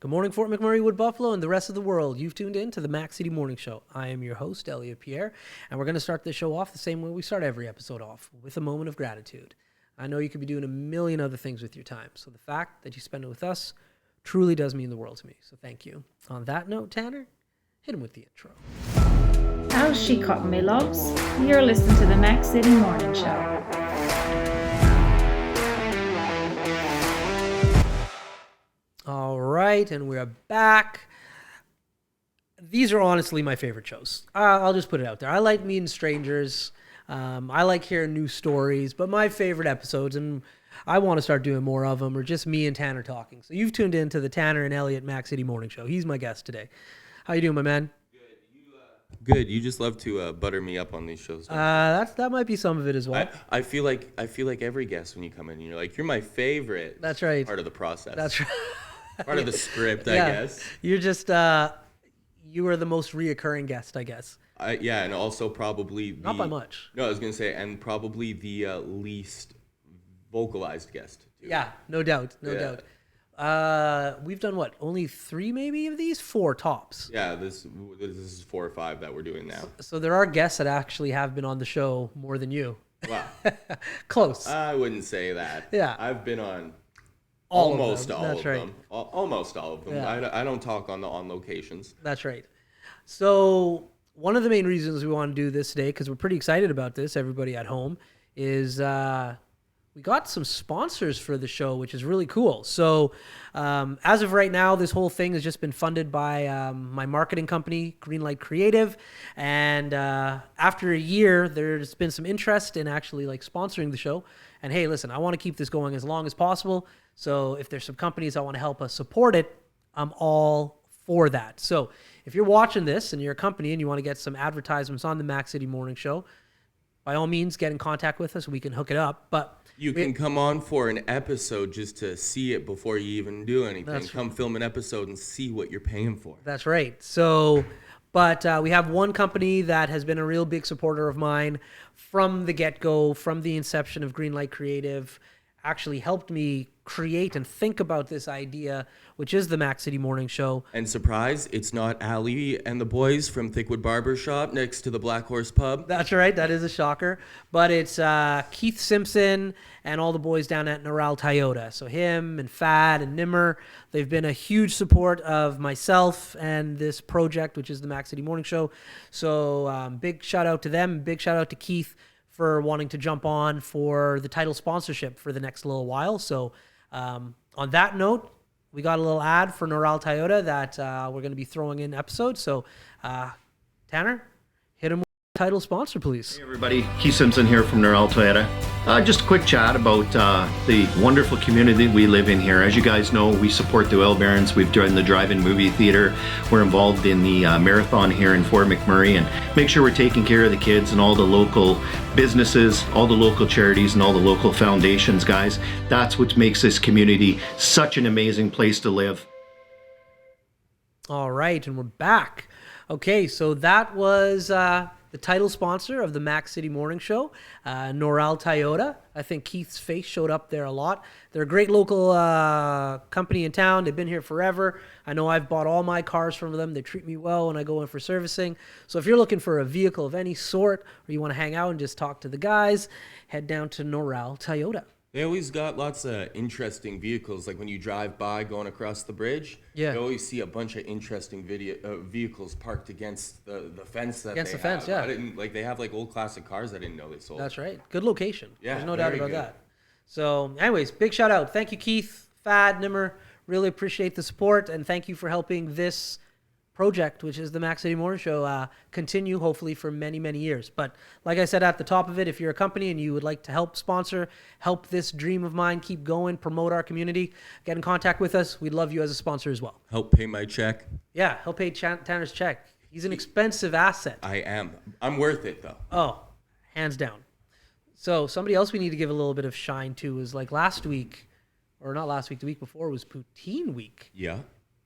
Good morning, Fort McMurray, Wood Buffalo, and the rest of the world. You've tuned in to the Mac City Morning Show. I am your host, Elliot Pierre, and we're going to start this show off the same way we start every episode off, with a moment of gratitude. I know you could be doing a million other things with your time, so the fact that you spend it with us truly does mean the world to me, so thank you. On that note, Tanner, hit him with the intro. How's she cutting me, loves? You're listening to the Mac City Morning Show. All right, and we're back. These are honestly my favorite shows. I'll just put it out there. I like meeting strangers. I like hearing new stories, but my favorite episodes, and I want to start doing more of them, are just me and Tanner talking. So you've tuned in to the Tanner and Elliot Mac City Morning Show. He's my guest today. How you doing, my man? Good. You just love to butter me up on these shows. That might be some of it as well. I feel like every guest when you come in, you're like, you're my favorite. That's right. Part of the process. That's right. Part of the script, I guess. You're just you are the most reoccurring guest, I guess. Yeah, and also probably not by much. No, I was gonna say, and probably the least vocalized guest. Too. Yeah, no doubt, no doubt. We've done what? Only 3 maybe of these? 4 tops. Yeah, this is 4 or 5 that we're doing now. So there are guests that actually have been on the show more than you. Wow. Close. I wouldn't say that. Yeah. I've been on almost all of them. Almost all of them. Yeah. I don't talk on locations. That's right. So one of the main reasons we want to do this today, because we're pretty excited about this, everybody at home, is we got some sponsors for the show, which is really cool. So as of right now, this whole thing has just been funded by my marketing company, Greenlight Creative. And after a year, there's been some interest in actually like sponsoring the show. And hey, listen, I want to keep this going as long as possible. So if there's some companies that want to help us support it, I'm all for that. So if you're watching this and you're a company and you want to get some advertisements on the Mac City Morning Show, by all means, get in contact with us. We can hook it up. But you can come on for an episode just to see it before you even do anything. Come film an episode and see what you're paying for. That's right. So, but we have one company that has been a real big supporter of mine from the get-go, from the inception of Greenlight Creative, actually helped me create and think about this idea, which is the Mac City Morning Show. And surprise, it's not Ali and the boys from Thickwood Barber Shop next to the Black Horse Pub. That's right. That is a shocker. But it's Keith Simpson and all the boys down at Noral Toyota. So him and Fad and Nimmer, they've been a huge support of myself and this project, which is the Mac City Morning Show. So big shout out to them. Big shout out to Keith for wanting to jump on for the title sponsorship for the next little while. So on that note, we got a little ad for Noral Toyota that we're going to be throwing in episodes. So Tanner, hit him with the title sponsor, please. Hey everybody, Keith Simpson here from Noral Toyota. Just a quick chat about the wonderful community we live in here. As you guys know, we support the Oil Barons. We've joined the drive-in movie theater. We're involved in the marathon here in Fort McMurray, and make sure we're taking care of the kids and all the local businesses, all the local charities, and all the local foundations, guys. That's what makes this community such an amazing place to live. All right, and we're back. Okay, so that was the title sponsor of the Mac City Morning Show, Noral Toyota. I think Keith's face showed up there a lot. They're a great local company in town. They've been here forever. I know I've bought all my cars from them. They treat me well when I go in for servicing. So if you're looking for a vehicle of any sort, or you want to hang out and just talk to the guys, head down to Noral Toyota. They always got lots of interesting vehicles. Like when you drive by going across the bridge, you always see a bunch of interesting vehicles parked against the fence. Against the fence, yeah. They have like old classic cars I didn't know they sold. That's right. Good location. Yeah, there's no doubt about good. that. So anyways, big shout out. Thank you, Keith, Fad, Nimmer. Really appreciate the support, and thank you for helping this project, which is the Mac City Morning Show, continue hopefully for many, many years. But like I said at the top of it, if you're a company and you would like to help sponsor, help this dream of mine keep going, promote our community, get in contact with us. We'd love you as a sponsor as well. Help pay my check. Yeah, help pay Tanner's check. He's an expensive asset. I am. I'm worth it though. Oh, hands down. So somebody else we need to give a little bit of shine to is like last week, or not last week, the week before was Poutine Week. Yeah.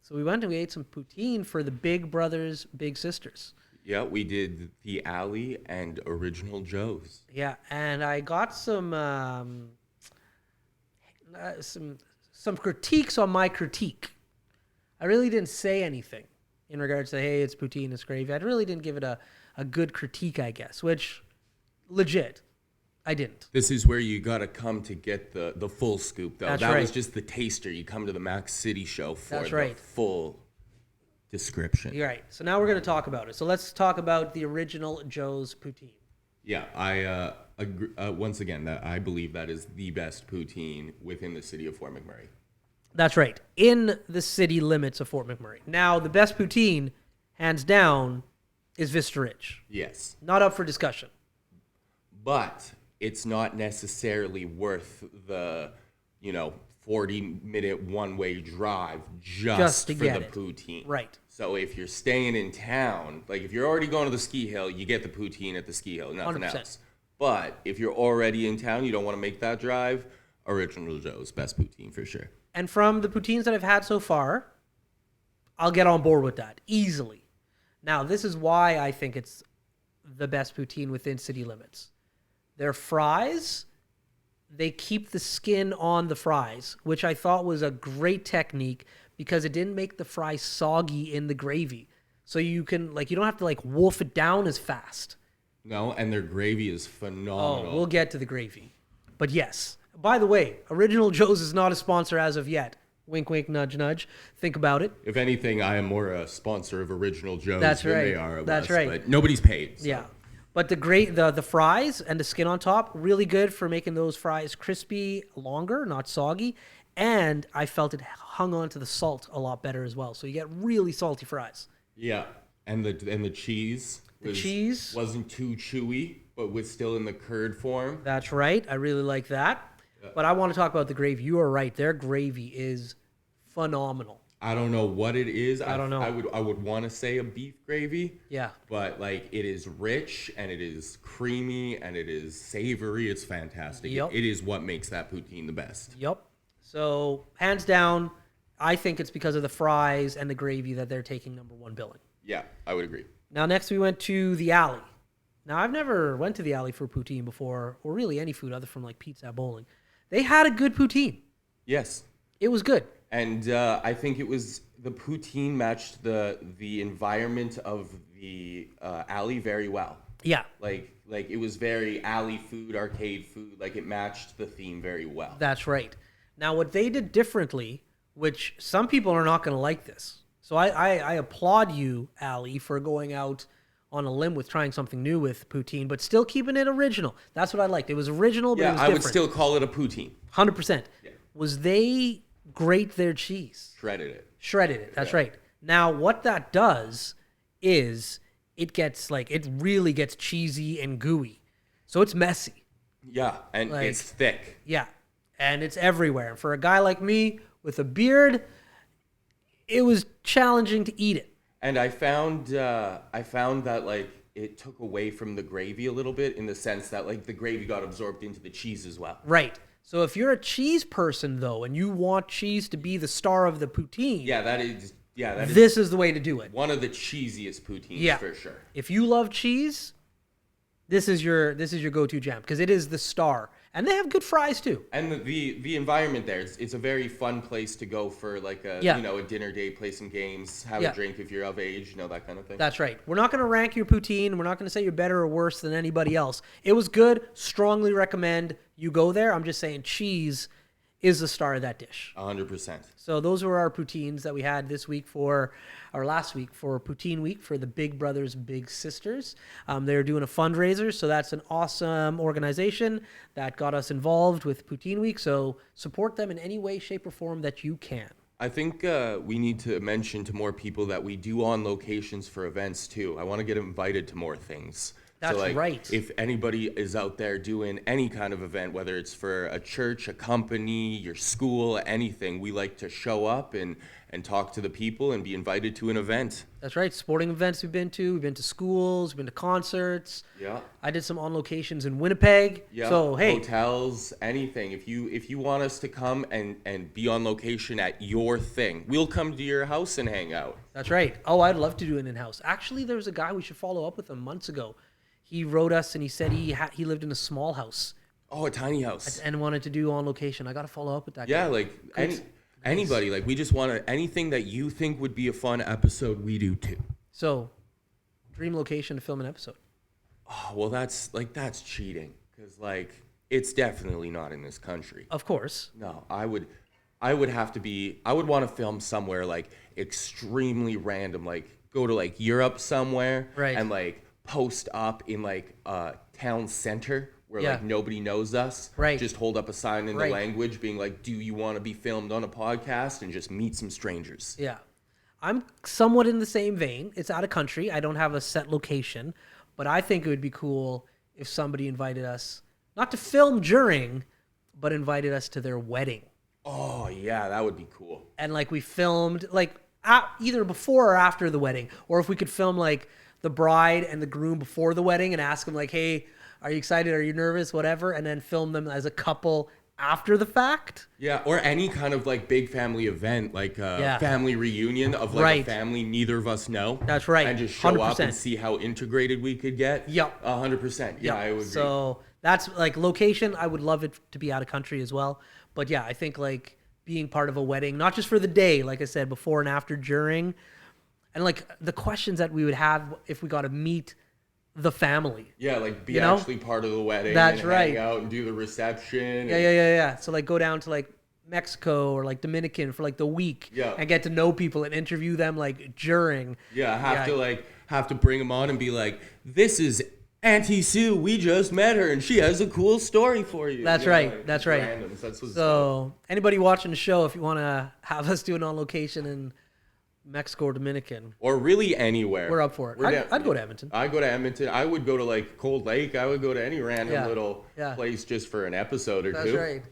So we went and we ate some poutine for the Big Brothers, Big Sisters. Yeah, we did the Alley and Original Joe's. Yeah, and I got some critiques on my critique. I really didn't say anything in regards to, hey, it's poutine, it's gravy. I really didn't give it a good critique, I guess, which legit, I didn't. This is where you got to come to get the full scoop, though. That's that right. was just the taster. You come to the Mac City show for That's the right. full description. You're right. So now we're going to talk about it. So let's talk about the original Joe's poutine. Yeah, I agree, once again, that I believe that is the best poutine within the city of Fort McMurray. That's right. In the city limits of Fort McMurray. Now, the best poutine, hands down, is Vista Ridge. Yes. Not up for discussion. But it's not necessarily worth the, 40-minute one-way drive just to for get the it. poutine. Right. So if you're staying in town, like if you're already going to the ski hill, you get the poutine at the ski hill, nothing 100%. else. But if you're already in town, you don't want to make that drive, Original Joe's best poutine for sure. And from the poutines that I've had so far, I'll get on board with that easily. Now, this is why I think it's the best poutine within city limits. Their fries, they keep the skin on the fries, which I thought was a great technique because it didn't make the fries soggy in the gravy. So you can, you don't have to, wolf it down as fast. No, and their gravy is phenomenal. Oh, we'll get to the gravy. But yes. By the way, Original Joe's is not a sponsor as of yet. Wink, wink, nudge, nudge. Think about it. If anything, I am more a sponsor of Original Joe's That's than right. they are of That's us, right. But nobody's paid. So. Yeah. But the fries and the skin on top, really good for making those fries crispy longer, not soggy. And I felt it hung on to the salt a lot better as well. So you get really salty fries. Yeah, and the cheese. Cheese wasn't too chewy, but was still in the curd form. That's right. I really like that. Yeah. But I want to talk about the gravy. You are right. Their gravy is phenomenal. I don't know what it is. I don't know. I would want to say a beef gravy. Yeah. But it is rich and it is creamy and it is savory. It's fantastic. Yep. It is what makes that poutine the best. Yep. So hands down, I think it's because of the fries and the gravy that they're taking number one billing. Yeah, I would agree. Now next we went to the Alley. Now I've never went to the Alley for poutine before, or really any food other from pizza at bowling. They had a good poutine. Yes. It was good. And I think it was the poutine matched the environment of the alley very well. Yeah. It was very alley food, arcade food. It matched the theme very well. That's right. Now what they did differently, which some people are not going to like this. So I applaud you, Alley, for going out on a limb with trying something new with poutine, but still keeping it original. That's what I liked. It was original, but it was different. I would still call it a poutine. 100%. Yeah. Was they grate their cheese? Shredded it. That's right. Now, what that does is it really gets cheesy and gooey. So it's messy. Yeah, and it's thick. Yeah, and it's everywhere. And for a guy like me with a beard, it was challenging to eat it. And I found that it took away from the gravy a little bit in the sense that the gravy got absorbed into the cheese as well. Right. So if you're a cheese person though, and you want cheese to be the star of the poutine, this is the way to do it. One of the cheesiest poutines for sure. If you love cheese, this is your go-to jam because it is the star. And they have good fries too. And the environment there, it's a very fun place to go for a dinner date, play some games, have a drink if you're of age, that kind of thing. That's right. We're not going to rank your poutine. We're not going to say you're better or worse than anybody else. It was good. Strongly recommend you go there. I'm just saying cheese is the star of that dish. 100%. So those were our poutines that we had last week for Poutine Week for the Big Brothers Big Sisters. They're doing a fundraiser, so that's an awesome organization that got us involved with Poutine Week. So support them in any way, shape, or form that you can. I think we need to mention to more people that we do on locations for events too. I want to get invited to more things. That's right. If anybody is out there doing any kind of event, whether it's for a church, a company, your school, anything, we like to show up and talk to the people and be invited to an event. That's right. Sporting events we've been to schools, we've been to concerts. Yeah. I did some on locations in Winnipeg. Yeah. So, hey. Hotels, anything. If you want us to come and be on location at your thing, we'll come to your house and hang out. That's right. Oh, I'd love to do an in-house. Actually, there was a guy we should follow up with him months ago. He wrote us and he said he lived in a small house. Oh, a tiny house. And wanted to do on location. I got to follow up with that guy. Yeah, Anybody, like, we just want to, anything that you think would be a fun episode, we do too. So, dream location to film an episode. Oh, well, that's cheating. Because, like, it's definitely not in this country. Of course. No, I would want to film somewhere, like, extremely random, like, go to, like, Europe somewhere. Right. And, like, post up in, like, a town center where, Yeah. like, nobody knows us. Right. Just hold up a sign in Right. the language being like, do you want to be filmed on a podcast? And just meet some strangers. Yeah. I'm somewhat in the same vein. It's out of country. I don't have a set location, but I think it would be cool if somebody invited us, not to film during, but invited us to their wedding. Oh, yeah, that would be cool. And like we filmed like either before or after the wedding, or if we could film like the bride and the groom before the wedding and ask them like, hey, are you excited? Are you nervous? Whatever. And then film them as a couple after the fact. Yeah, or any kind of, like, big family event, like a Yeah. family reunion of, like, Right. a family neither of us know. That's right. And just show up 100%. and see how integrated we could get. Yep. 100%. Yeah, I would agree. So that's like location. I would love it to be out of country as well. But yeah, I think like being part of a wedding, not just for the day, like I said, before and after, during, and like the questions that we would have if we got to meet the family. Yeah, like, be You know? actually part of the wedding. That's and right. hang out and do the reception. Yeah. So like go down to like Mexico or like Dominican for like the week. Yeah. And get to know people and interview them like during. Yeah, have to bring them on and be like, this is Auntie Sue. We just met her and she has a cool story for you. That's You know, right. like, That's right. randoms. That's what's So anybody watching the show, if you want to have us do it on location in Mexico or Dominican, or really anywhere. we're up for it. I'd go to Edmonton. I'd go to Edmonton. I would go to, like, Cold Lake. I would go to any random Yeah. little Yeah. place just for an episode or That's two. right.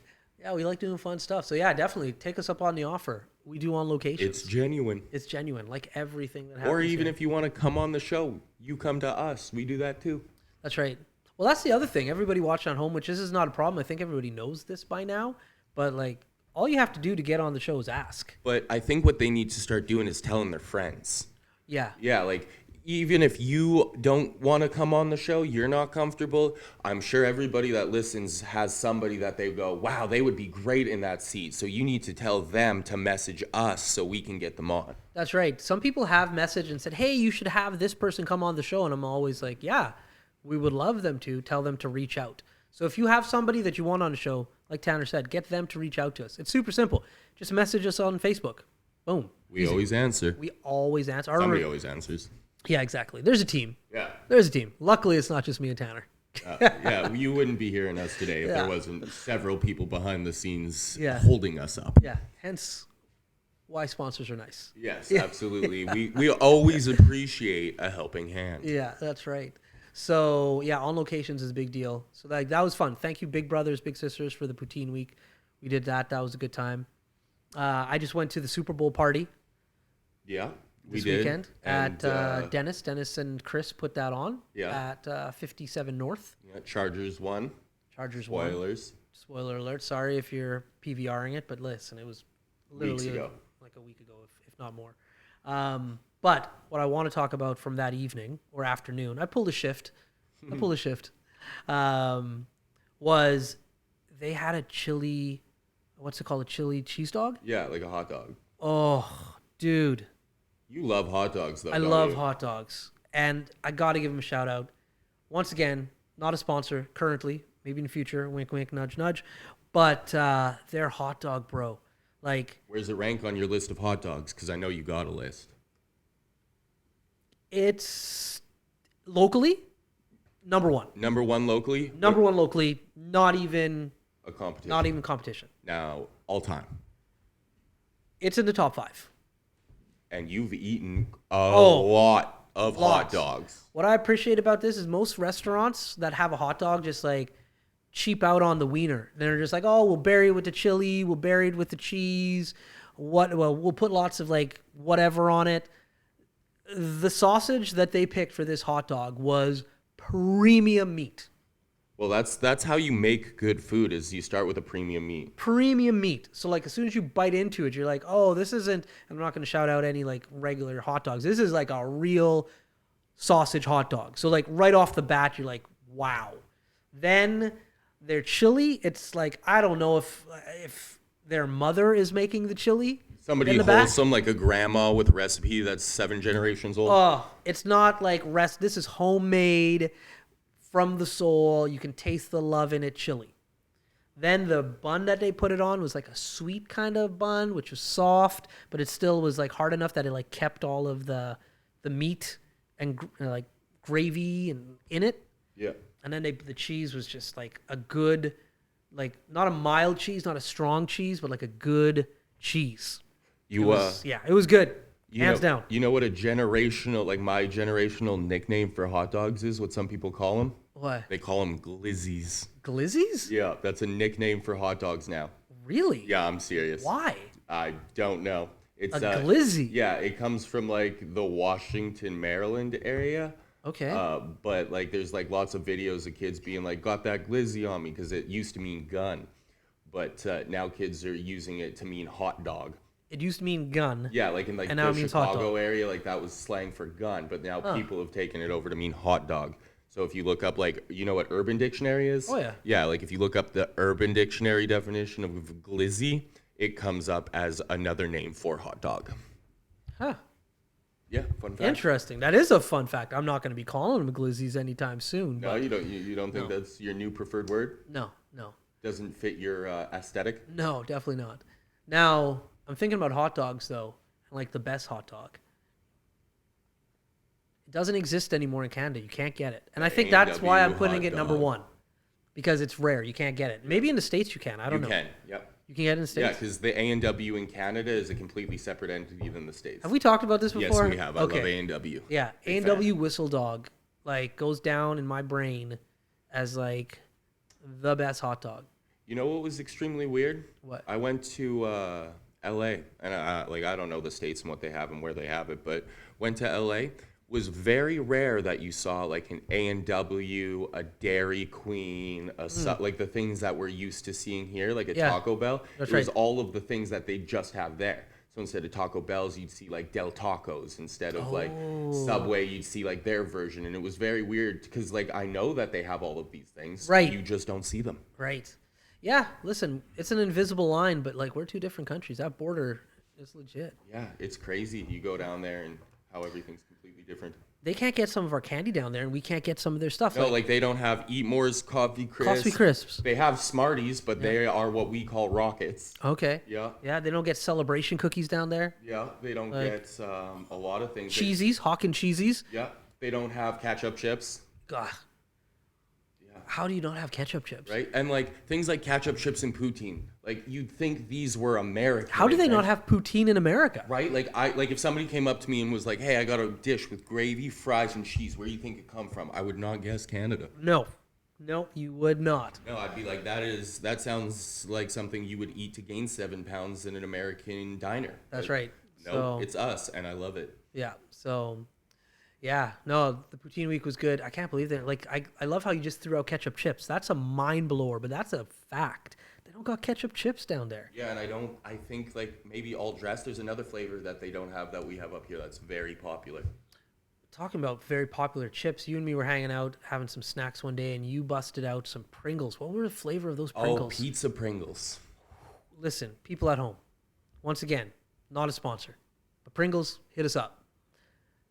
Yeah, we like doing fun stuff. So yeah, definitely take us up on the offer. We do on location. It's genuine. It's genuine, like everything that happens. Or even here. if you want to come on the show, you come to us. We do that too. That's right. Well, that's the other thing. Everybody watching at home, which this is not a problem. I think everybody knows this by now. But like, all you have to do to get on the show is ask. But I think what they need to start doing is telling their friends. Yeah. Yeah, like, even if you don't want to come on the show, you're not comfortable, I'm sure everybody that listens has somebody that they go, wow, they would be great in that seat. So you need to tell them to message us so we can get them on. That's right. Some people have messaged and said, hey, you should have this person come on the show. And I'm always like, yeah, we would love them to. Tell them to reach out. So if you have somebody that you want on the show, like Tanner said, get them to reach out to us. It's super simple. Just message us on Facebook. Boom. We always answer. We always answer. Somebody always answers. Yeah, exactly. There's a team. Yeah. There's a team. Luckily, it's not just me and Tanner. Yeah, you wouldn't be hearing us today if Yeah. there wasn't several people behind the scenes Yeah. holding us up. Yeah. Hence why sponsors are nice. Yes, absolutely. We always appreciate a helping hand. Yeah, that's right. So yeah, on locations is a big deal. So that was fun. Thank you, big brothers, big sisters, for the poutine week. We did that. That was a good time. I just went to the Super Bowl party Yeah, we this did. weekend at And, Dennis. Dennis and Chris put that on at 57 North. yeah, Chargers won. Chargers won. Spoilers. Spoiler alert. Sorry if you're PVRing it, but listen, it was literally Weeks ago. like a week ago, if not more. But what I want to talk about from that evening or afternoon, I pulled a shift. Was they had a chili, what's it called? A chili cheese dog? Yeah, like a hot dog. Oh, dude. You love hot dogs, though. I don't love you? hot dogs. And I got to give them a shout out. Once again, not a sponsor currently, maybe in the future, wink, wink, nudge, nudge. But their hot dog, bro. Like, Where's it rank on your list of hot dogs? Because I know you got a list. it's locally, number one. Number one locally? Number one locally, not even A competition. competition. Now, all time. It's in the top 5. And you've eaten a lot of hot Lots. dogs. What I appreciate about this is most restaurants that have a hot dog just like cheap out on the wiener. They're just like, oh, we'll bury it with the chili, we'll bury it with the cheese. We'll put lots of like whatever on it. The sausage that they picked for this hot dog was premium meat. Well, that's how you make good food, is you start with a premium meat. Premium meat. So like as soon as you bite into it, you're like, oh, this isn't, I'm not going to shout out any like regular hot dogs. This is like a real sausage hot dog. So like right off the bat, you're like, wow. Then their chili, it's like, I don't know if their mother is making the chili. Somebody in the back. wholesome, like a grandma with a recipe that's 7 generations old. Oh, it's not like this is homemade from the soul. You can taste the love in it chili. Then the bun that they put it on was like a sweet kind of bun, which was soft, but it still was like hard enough that it like kept all of the meat and like gravy and in it. Yeah. And then the cheese was just like a good, like not a mild cheese, not a strong cheese, but like a good cheese. It was good. Hands down. You know what a generational, like my generational nickname for hot dogs is? What some people call them? What? They call them glizzies. Glizzies? Yeah, that's a nickname for hot dogs now. Really? Yeah, I'm serious. Why? I don't know. It's a glizzy? Yeah, it comes from like the Washington, Maryland area. Okay. But like there's like lots of videos of kids being like, got that glizzy on me, because it used to mean gun. But now kids are using it to mean hot dog. It used to mean gun. Yeah, like in like and now the it means hot Chicago dog. area, like that was slang for gun, but now people have taken it over to mean hot dog. So if you look up like, you know what Urban Dictionary is? Oh, yeah. Yeah, like if you look up the Urban Dictionary definition of glizzy, it comes up as another name for hot dog. Huh. Yeah, fun fact. Interesting. That is a fun fact. I'm not going to be calling them glizzies anytime soon. No, but you don't. You don't think that's your new preferred word? No. Doesn't fit your aesthetic? No, definitely not. Now, I'm thinking about hot dogs, though, and like the best hot dog. It doesn't exist anymore in Canada. You can't get it. And I think that's why I'm putting hot it number dog. one. Because it's rare. You can't get it. Maybe in the States you can. I don't know. You can. Yep. You can get it in the States? Yeah, because the A&W in Canada is a completely separate entity than the States. Have we talked about this before? Yes, we have. I love A&W. Yeah, Big A&W Whistle Dog like goes down in my brain as like the best hot dog. You know what was extremely weird? What? I went to LA, and I don't know the states and what they have and where they have it, but went to LA. Was very rare that you saw like an A&W, a Dairy Queen, like the things that we're used to seeing here, like a Taco Bell. That's it was right. all of the things that they just have there. So instead of Taco Bells, you'd see like Del Tacos. Instead of like Subway, you'd see like their version. And it was very weird because like I know that they have all of these things. Right. You just don't see them. Right. Yeah, listen, it's an invisible line, but like we're two different countries. That border is legit. Yeah, it's crazy. You go down there and how everything's completely different. They can't get some of our candy down there, and we can't get some of their stuff. No, like they don't have Eat More's Coffee Crisps. Coffee Crisps. They have Smarties, but they are what we call Rockets. Okay. Yeah. Yeah, they don't get celebration cookies down there. Yeah, they don't get a lot of things. Cheesies, Hawk and Cheesies. Yeah, they don't have ketchup chips. God. Yeah. How do you not have ketchup chips? Right? And like things like ketchup chips and poutine. Like you'd think these were American. How do they not have poutine in America? Right? Like if somebody came up to me and was like, "Hey, I got a dish with gravy, fries, and cheese. Where do you think it come from?" I would not guess Canada. No, you would not. No, I'd be like, that sounds like something you would eat to gain 7 pounds in an American diner. That's But right. No, So, it's us, and I love it. yeah. So, yeah. No, the poutine week was good. I can't believe that. Like, I love how you just threw out ketchup chips. That's a mind blower, but that's a fact. They don't got ketchup chips down there. Yeah, and I think like maybe all dressed. There's another flavor that they don't have that we have up here that's very popular. Talking about very popular chips, you and me were hanging out having some snacks one day, and you busted out some Pringles. What were the flavor of those Pringles? Oh, pizza Pringles. Listen, people at home, once again, not a sponsor, but Pringles, hit us up.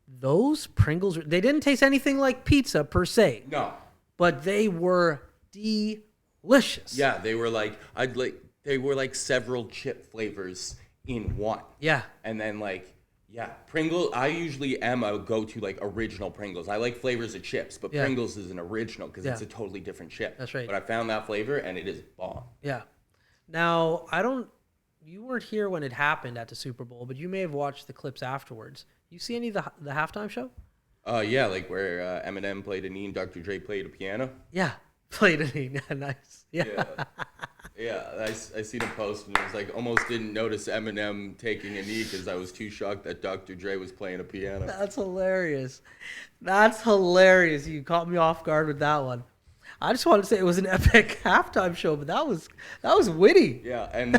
Those Pringles, they didn't taste anything like pizza per se, No. but they were delicious. Yeah, they were like several chip flavors in one. Yeah. And then like, yeah, Pringles, I usually am a go-to like original Pringles. I like flavors of chips, but Yeah. Pringles is an original because it's Yeah. a totally different chip. That's right. But I found that flavor and it is bomb. Yeah. Now, you weren't here when it happened at the Super Bowl, but you may have watched the clips afterwards. You see any of the halftime show? Yeah, like where Eminem played a knee and Dr. Dre played a piano. Yeah. Played it. Nice. Yeah. Yeah. Yeah, I seen a post and it was like almost didn't notice Eminem taking a knee because I was too shocked that Dr. Dre was playing a piano. That's hilarious. That's hilarious. You caught me off guard with that one. I just wanted to say it was an epic halftime show, but that was witty. Yeah, and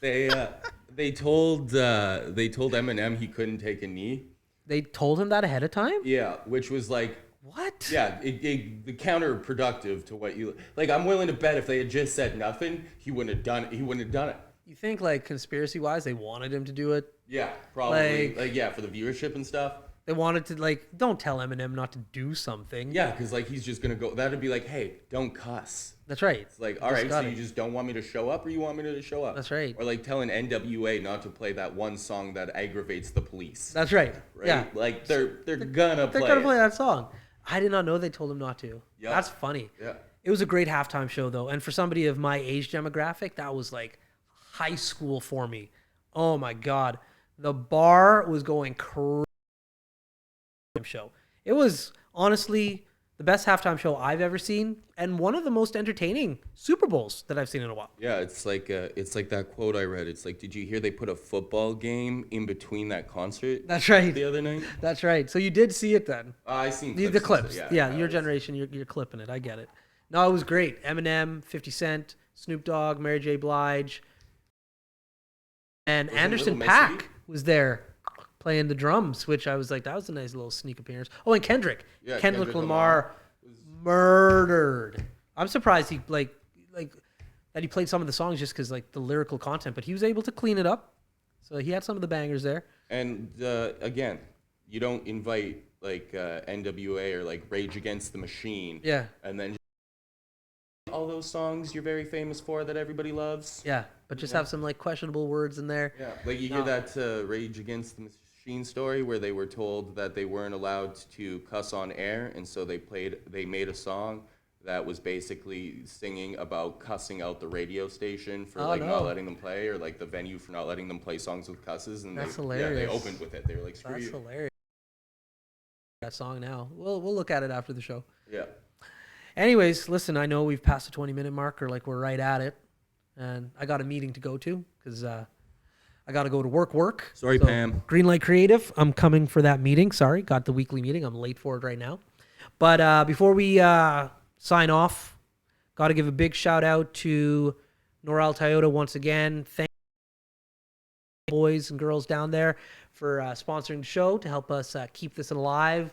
they told Eminem he couldn't take a knee. They told him that ahead of time? Yeah, which was like, What? yeah, the counterproductive to what you like. I'm willing to bet if they had just said nothing, he wouldn't have done it. You think like conspiracy wise, they wanted him to do it? Yeah, probably. Like- Yeah, for the viewership and stuff. They wanted to like, don't tell Eminem not to do something. Yeah, because like he's just gonna go. That'd be like, hey, don't cuss. That's right. It's like, You all just right, so got you it. just don't want me to show up, or you want me to show up? That's right. Or like telling NWA not to play that one song that aggravates the police. That's right. Right? Yeah. Like they're gonna They're play. gonna it. play that song. I did not know they told him not to. Yep. That's funny. Yeah. It was a great halftime show though, and for somebody of my age demographic, that was like high school for me. Oh my god, the bar was going crazy. Show. It was honestly the best halftime show I've ever seen, and one of the most entertaining Super Bowls that I've seen in a while. Yeah, it's like that quote I read. It's like, did you hear they put a football game in between that concert? That's right. The other night. That's right. So you did see it then. I seen The clips. clips. Yeah, your it was- generation, you're clipping it. I get it. No, it was great. Eminem, 50 Cent, Snoop Dogg, Mary J. Blige, and Was it Anderson Little Missy? .Paak was there playing the drums, which I was like, that was a nice little sneak appearance. Oh, and Kendrick. Yeah, Kendrick Kendrick Lamar murdered. I'm surprised he like that he played some of the songs just because like the lyrical content, but he was able to clean it up. So he had some of the bangers there. And again, you don't invite like NWA or like Rage Against the Machine. Yeah. And then all those songs you're very famous for that everybody loves. Yeah, but just have some like questionable words in there. Yeah. Like you hear that Rage Against the Machine story where they were told that they weren't allowed to cuss on air, and so they made a song that was basically singing about cussing out the radio station for not letting them play, or like the venue for not letting them play songs with cusses. And That's they hilarious. opened with it. They were like, screw That's you. hilarious. That song now. We'll look at it after the show. Yeah. Anyways, listen, I know we've passed the 20-minute mark, or like we're right at it, and I got a meeting to go to because I got to go to work. Sorry, Pam. Greenlight Creative, I'm coming for that meeting. Sorry, got the weekly meeting. I'm late for it right now. But before we sign off, got to give a big shout out to Norel Toyota once again. Thank you, boys and girls down there, for sponsoring the show to help us keep this alive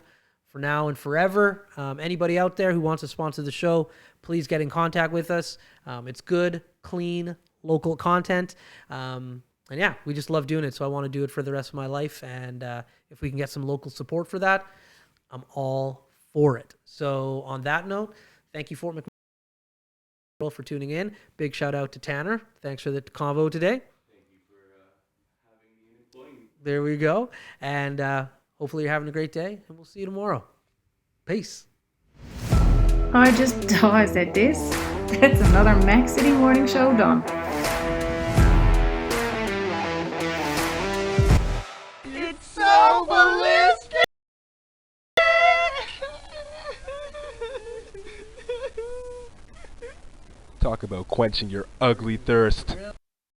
for now and forever. Anybody out there who wants to sponsor the show, please get in contact with us. It's good, clean, local content. And yeah, we just love doing it. So I want to do it for the rest of my life. And if we can get some local support for that, I'm all for it. So on that note, thank you, Fort McMurray, for tuning in. Big shout out to Tanner. Thanks for the convo today. Thank you for having me and employing me. There we go. And hopefully you're having a great day, and we'll see you tomorrow. Peace. I said this. That's another Mac City Morning Show done. It's so ballistic! Talk about quenching your ugly thirst.